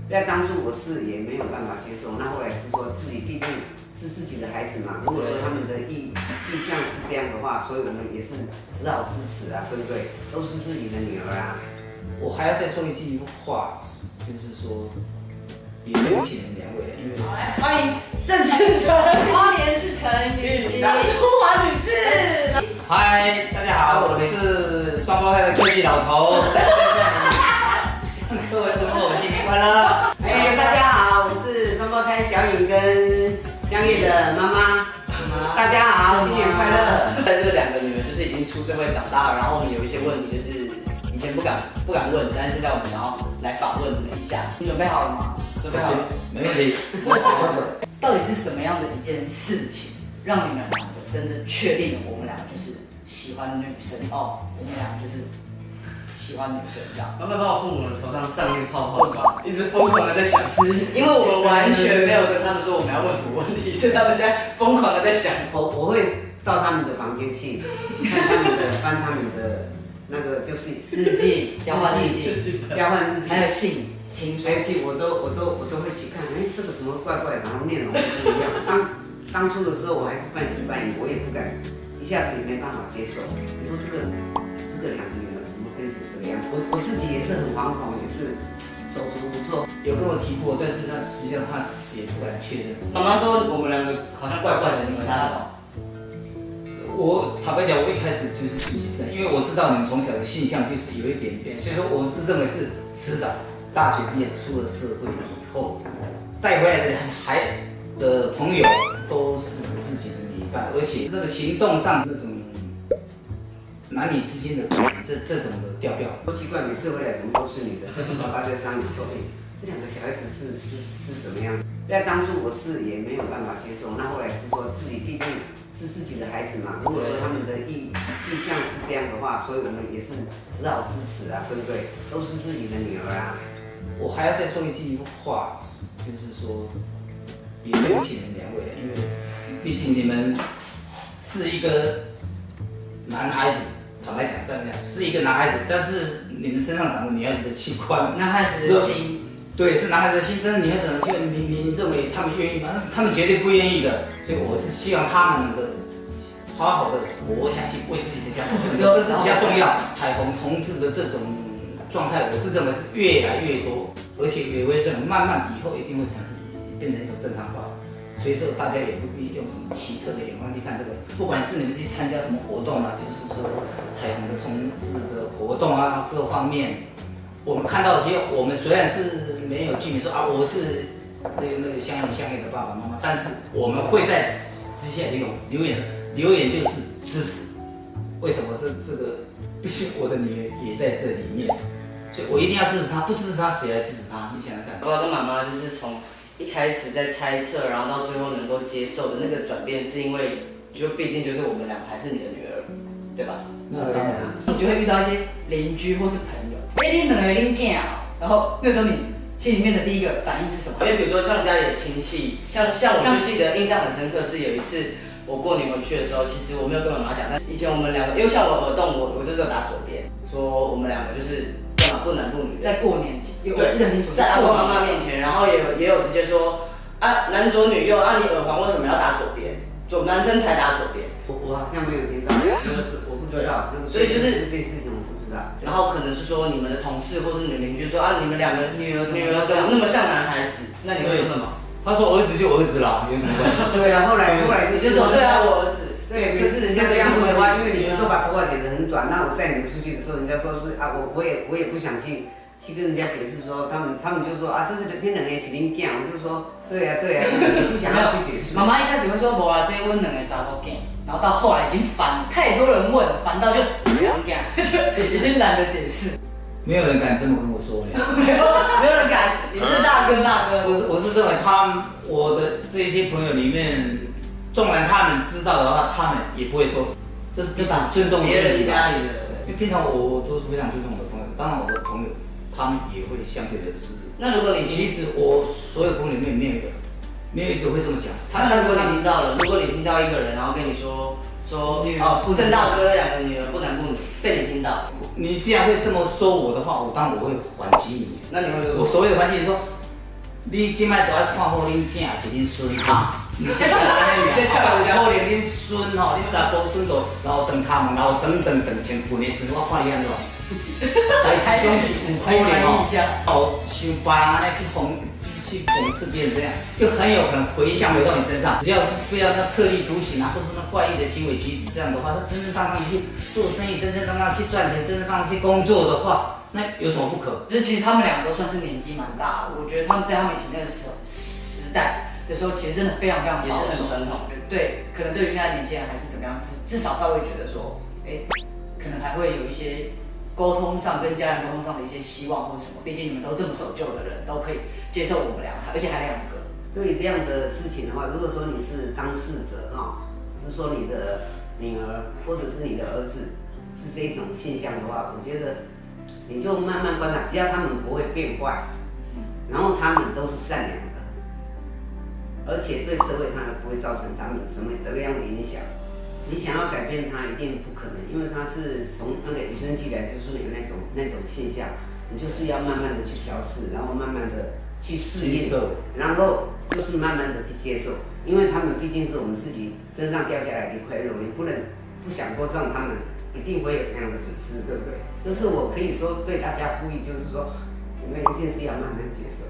在当初我是也没有办法接受，那后来是说自己毕竟是自己的孩子嘛，如果说他们的意向是这样的话，所以我们也是只好支持啊，对不对？都是自己的女儿啊。我还要再说一句话，就是说，也对不起你们两位，因为好，来欢迎郑志成、花莲志成以及张淑华女士。嗨，大家好，我是双胞胎的科技老头，在这里向各位问候新年快乐。大家好，我是双胞胎小颖跟香叶的妈妈。大家好，新年快乐！但这两个女儿就是已经出社会长大了，然后我们有一些问题就是以前不敢问，但是现在我们想要来访问你们一下。你准备好了吗？准备好了，没问题。到底是什么样的一件事情，让你们两个真的确定了我们两个就是喜欢女生哦？我们两个就是喜欢女生这样。要不要把我父母的头上上那个泡泡吧？一直疯狂的在想因为我们完全没有跟他们说我们要问什么问题，是他们现在疯狂的在想。我会到他们的房间去翻他们的那个就是日记，交换日记，还有信。情书，我都会去看，这个什么怪怪的，然后内容不一样。当初的时候我还是半信半疑，我也不敢，一下子也没办法接受。你说这个两个女儿怎么变成这个样子？我自己也是很惶恐，也是手足无措。有跟我提过，但是他实际上他也不敢确认。妈妈说我们两个好像怪怪的，你们看得懂？我坦白讲，我一开始就是顺其自然，因为我知道你们从小的性向就是有一点变，所以说我是认为是迟早。大学毕业出了社会以后，带回来的朋友都是自己的女伴，而且这个行动上那种男女之间的这种的调调，都奇怪，每次回来怎么都是女的，就跟爸爸在商量说，这两个小孩子是怎么样？在当初我是也没有办法接受，那后来是说自己毕竟是自己的孩子嘛，如果说他们的意向是这样的话，所以我们也是只好支持啊，对不对？都是自己的女儿啊。我还要再说一句话，就是说，也对不起你们两位，因为毕竟你们是一个男孩子，坦白讲这样是一个男孩子，但是你们身上长了女孩子的器官，男孩子的心，对，是男孩子的心，但是女孩子的心，你认为他们愿意吗？他们绝对不愿意的，所以我是希望他们能够好好的活下去，为自己的家庭，这是比较重要。彩虹同志的这种状态，我是认为是越来越多，而且也会认为慢慢以后一定会变成一种正常化。所以说大家也不必用什么奇特的眼光去看这个，不管是你们去参加什么活动啊，就是说彩虹的同志的活动啊，各方面，我们看到其实我们虽然是没有具体说啊，我是那个相应的爸爸妈妈，但是我们会在之下留言就是支持。为什么这个？毕竟我的女儿也在这里面，所以我一定要支持她，不支持她谁来支持她？你想想看。爸爸跟妈妈就是从一开始在猜测，然后到最后能够接受的那个转变，是因为就毕竟就是我们两个还是你的女儿，对吧？那当然。你就会遇到一些邻居或是朋友，你两个拎囝啊，然后那时候你心里面的第一个反应是什么？因为比如说像家里的亲戚，像我就记得印象很深刻是有一次。我过年回去的时候，其实我没有跟妈妈讲，但是以前我们两个，因为像我耳洞，我就是有打左边，说我们两个就是干嘛不男不女，在过年，我记得很清楚，在我妈妈面前，然后也有直接说啊男左女右啊，你耳环为什么要打左边？男生才打左边。我好像没有听到，我不知道，所以就是这件事情我不知道。然后可能是说你们的同事或是你们邻居说啊，你们两个女儿怎么那么像男孩子？那你会有什么？他说儿子就儿子啦，有什么关系？对啊，后来你就说对啊，我儿子。对，可是人家这样问的话，因为你们都把头发剪得很短，那我载你们出去的时候，人家说是啊，我也不想去跟人家解释说，他们就说啊，这是天冷的是恁囝，我就说对啊，不想要去解释。妈妈一开始会说无啦，这阮两个查某囝，然后到后来已经太多人问，烦到就不要囝，就已经懒得解释。没有人敢这么跟我说没有人敢，你是大哥。我是认为我的这些朋友里面，纵然他们知道的话，他们也不会说，这是彼此尊重别人家里的。因为平常我都是非常尊重我的朋友，当然我的朋友他们也会相对的是。那如果你其实我所有朋友里面没有一个会这么讲。那如果你听到了，如果你听到一个人，然后跟你说郑大哥两个女儿不男不女，被你听到，你既然会这么说我的话，我当然我会还击你。那你会说？我所谓的还击，你说你即摆就要看好恁囝是恁孙哈，毋是安尼尔，可能恁孙吼，恁查甫孙都老长头毛，老长穿裙的孙，我看你安怎？但这种是有可能哦，哦，想别人安尼去讽刺别人这样，就很有可能回到你身上。只要不要那特立独行啊，或者说那怪异的行为举止，这样的话，他正正当当去做生意，正正当当去赚钱，正正当当去工作的话，那有什么不可？就是其实他们两个都算是年纪蛮大的，我觉得他们在他们以前那个时代的时候，其实真的非常非常也是很传统。对，可能对于现在年轻人还是怎么样，就是至少稍微觉得说，可能还会有一些沟通上跟家人沟通上的一些希望或什么。毕竟你们都这么守旧的人，都可以接受我们两个，而且还2个。对于这样的事情的话，如果说你是当事者哈，是说你的女儿或者是你的儿子是这种现象的话，我觉得你就慢慢观察，只要他们不会变坏，然后他们都是善良的，而且对社会他们不会造成他们怎么样的影响。你想要改变他，一定不可能，因为他是从那个与生俱来就是有那种现象，你就是要慢慢的去调试，然后慢慢的去适应，然后就是慢慢的去接受，因为他们毕竟是我们自己身上掉下来的一块肉，你不能不想过让他们一定会有这样的损失，对不对？这是我可以说对大家呼吁，就是说我们一定是要慢慢接受。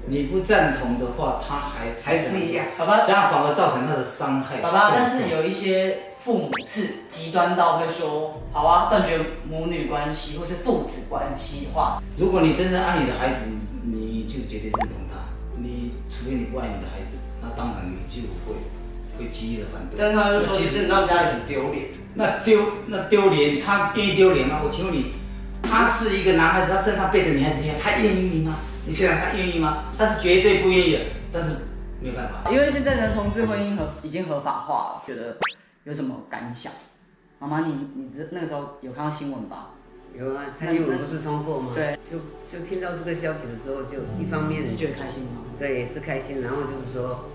你不赞同的话，他还是一样，爸爸，这样反而造成他的伤害。爸爸，但是有一些父母是极端到会说，好啊，断绝母女关系或是父子关系的话，如果你真正爱你的孩子，你就绝对认同他。你除非你不爱你的孩子，那当然你就会极力的反对。但是他就说，其实让家里很丢脸。那丢脸，他愿意丢脸吗？我请问你，他是一个男孩子，他身上背着女孩子一样，他愿意吗？你想想他愿意吗？他是绝对不愿意的，但是没有办法。因为现在的同志婚姻已经合法化了，觉得有什么感想？妈妈，你那个时候有看到新闻吧？有啊，蔡英文不是通过吗？对，就听到这个消息的时候，就一方面是觉得开心吗？对，也是开心，然后就是说，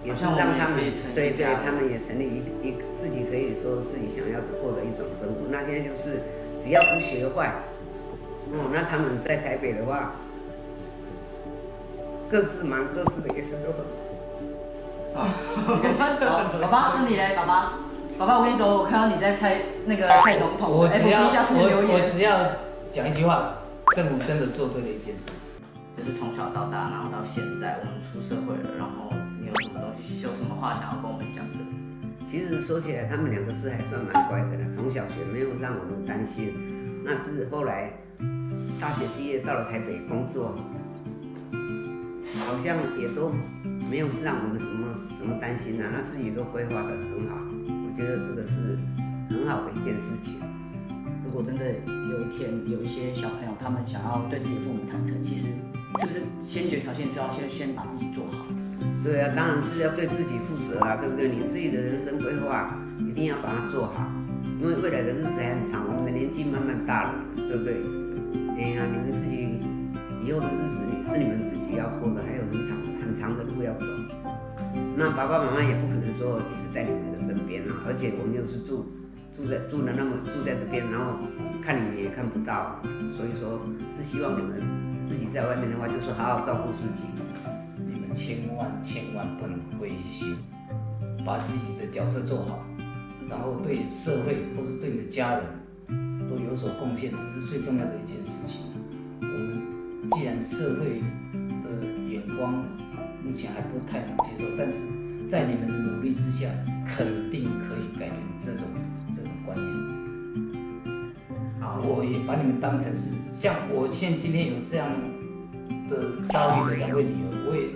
也是让他们对，他们也成立一自己可以说自己想要过的一种生活。那现在就是只要不学坏，那他们在台北的话，各自忙各自的，也是都很好。爸爸，那你嘞？爸爸，我跟你说，我看到你在蔡总统我FB 只要讲一句话，政府真的做对了一件事。就是从小到大，然后到现在，我们出社会了，然后你有什么东西，有什么话想要跟我们讲的？其实说起来，他们2个是还算蛮乖的啦，从小学没有让我们担心。那是后来大学毕业到了台北工作，好像也都没有让我们什么担心啊，那自己都规划得很好。我觉得这个是很好的一件事情。如果真的有一天有一些小朋友他们想要对自己父母坦诚，其实是不是先决条件是要先把自己做好？对啊，当然是要对自己负责啊，对不对？你自己的人生规划一定要把它做好，因为未来的日子还很长，我们的年纪慢慢大了，对不对？哎呀，你们自己以后的日子是你们自己要过的，还有很长的路要走。那爸爸妈妈也不可能说一直在你们的身边啊，而且我们又是住在这边，然后看你们也看不到，所以说是希望你们自己在外面的话，就是好好照顾自己。你们千万不能灰心，把自己的角色做好，然后对社会或是对你的家人都有所贡献，这是最重要的一件事情。我们既然社会的眼光目前还不太能接受，但是在你们的努力之下，肯定可以改变这种观念。好，我也把你们当成是像我今天有这样的遭遇的2位女儿，我也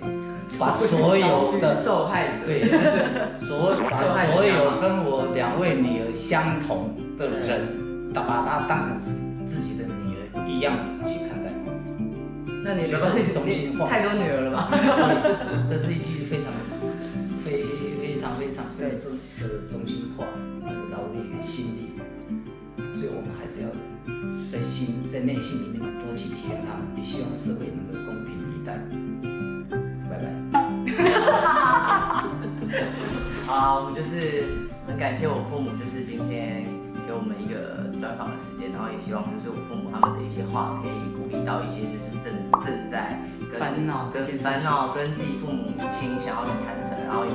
把所有的受害者，对，把所有跟我2位女儿相同的人，把她当成是自己的女儿一样去看待。那你中心化太多女儿了吧？这是一句非常深的中心化，劳的一个心理。所以我们还是要在内心里面多去体验他们，也希望社会能够公平以待。拜拜。好，我们就是很感谢我父母，就是今天给我我们一个专访的时间，然后也希望就是我父母他们的一些话可以鼓励到一些就是正在跟烦恼跟自己父母亲想要去坦诚，然后也